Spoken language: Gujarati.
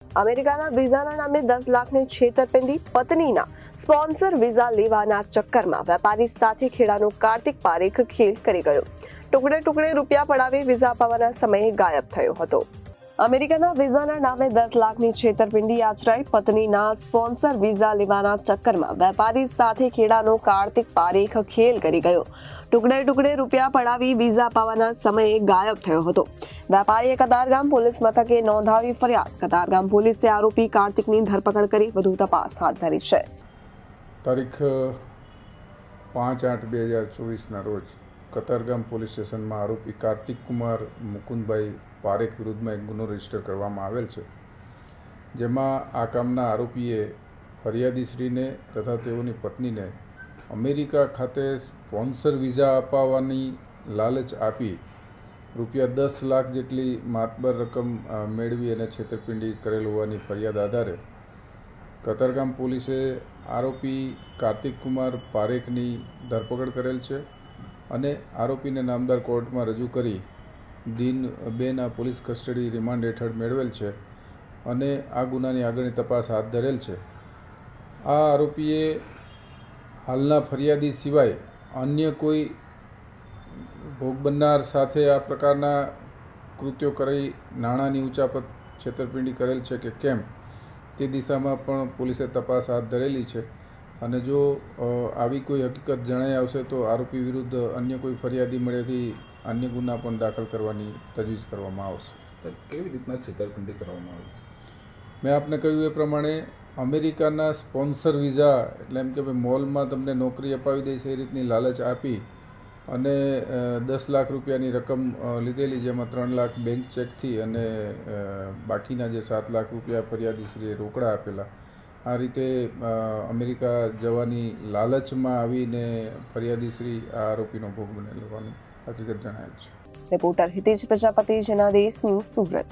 અમેરિકાના વિઝાના નામે 10 લાખની છેતરપિંડી, પત્નીના સ્પોન્સર વિઝા લેવાના ચક્કરમાં વેપારી સાથે ખેડાનો કાર્તિક પારેખ ખેલ કરી ગયો. ટુકડે ટુકડે રૂપિયા પડાવી વિઝા અપાવવાના સમયે ગાયબ થયો હતો. અમેરિકાના વિઝાના નામે 10 લાખની છેતરપિંડી આચરાઈ. પત્નીના સ્પોન્સર વિઝા લેવાના ચક્કરમાં વેપારી સાથે ખેડાનો કાર્તિક પારેખ ખેલ કરી ગયો. ટુકડે ટુકડે રૂપિયા પડાવી વિઝા અપાવવાના સમયે ગાયબ થયો હતો. વેપારીએ કતારગામ પોલીસ મથકે નોંધાવી ફરિયાદ. કતારગામ પોલીસે આરોપી કાર્તિકની ધરપકડ કરી વધુ તપાસ હાથ ધરી છે. તારીખ 5/8/2024ના રોજ કતારગામ પોલીસ સ્ટેશનમાં આરોપી કાર્તિક કુમાર મુકુંદભાઈ પારેખ વિરુદ્ધમાં એક ગુનો રજીસ્ટર કરવામાં આવેલ છે, જેમાં આ કામના આરોપીએ ફરિયાદીશ્રીને તથા તેઓની પત્નીને અમેરિકા ખાતે સ્પોન્સર વિઝા અપાવવાની લાલચ આપી રૂપિયા 10 લાખ જેટલી માતબર રકમ મેળવી અને છેતરપિંડી કરેલ હોવાની ફરિયાદ આધારે કતારગામ પોલીસે આરોપી કાર્તિક કુમાર પારેખની ધરપકડ કરેલ છે અને આરોપીને નામદાર કોર્ટમાં રજૂ કરી દિન 2ના પોલીસ કસ્ટડી રિમાન્ડ હેઠળ મેળવેલ છે અને આ ગુનાની આગળની તપાસ હાથ ધરેલ છે. આ આરોપીએ હાલના ફરિયાદી સિવાય અન્ય કોઈ ભોગ બનનાર સાથે આ પ્રકારના કૃત્યો કરી નાણાંની ઉચાપત છેતરપિંડી કરેલ છે કે કેમ તે દિશામાં પણ પોલીસે તપાસ હાથ ધરેલી છે અને જો આવી કોઈ હકીકત જણાઈ આવશે તો આરોપી વિરુદ્ધ અન્ય કોઈ ફરિયાદી મળેથી અન્ય ગુના પણ દાખલ કરવાની તજવીજ કરવામાં આવશે. કેવી રીતના છેતરપિંડી કરવામાં આવે છે? મેં આપને કહ્યું એ પ્રમાણે અમેરિકાના સ્પોન્સર વિઝા એટલે એમ કે ભાઈ મોલમાં તમને નોકરી અપાવી દે છે એ રીતની લાલચ આપી અને 10 લાખ રૂપિયાની રકમ લીધેલી, જેમાં 3 લાખ બેંક ચેકથી અને બાકીના જે 7 લાખ રૂપિયા ફરિયાદીશ્રીએ રોકડા આપેલા. આ રીતે અમેરિકા જવાની લાલચમાં આવીને ફરિયાદીશ્રી આ આરોપીનો ભોગ બનેલ હોવાનું હકીકત જણાવેલ છે. Reporter Hitesh Prajapati, Janadesh news, Surat.